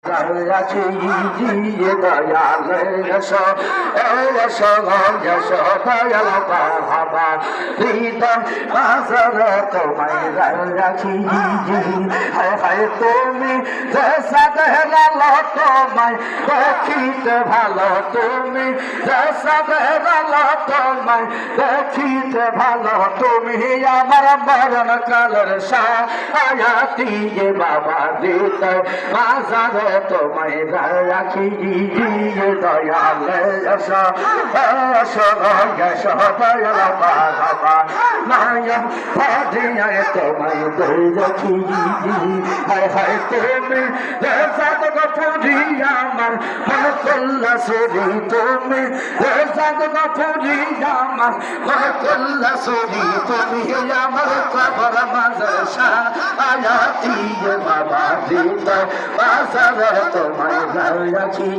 রাখি জিয়ে দয়াল এসো এসো এসো দয়াল বাবা হৃদয় বাজারে তোমায় রাখি জি হায় হায় তুমি যে সাধেরালো তোমায় দেখিতে ভালো তুমি যে সাধেরালো তোমায় দেখিতে ভালো তুমি আমার মরণ কালের সায়াতি বাবা হৃদয় বাজারে তোমায় রাখি জিয়ে দয়াল এসো এসো এসো দয়াল বাবা মায়া পাঠিয়ে তোমায় রাখি হায় হায় তুমি দেশাত গপুরি আমার মন কল্লা সরি তুমি দেশাত গপুরি আমার মন কল্লা সরি তুমি আমার কবর মাঝে আয়াতি বাবা দিতা বাজারে তোমায় রাখি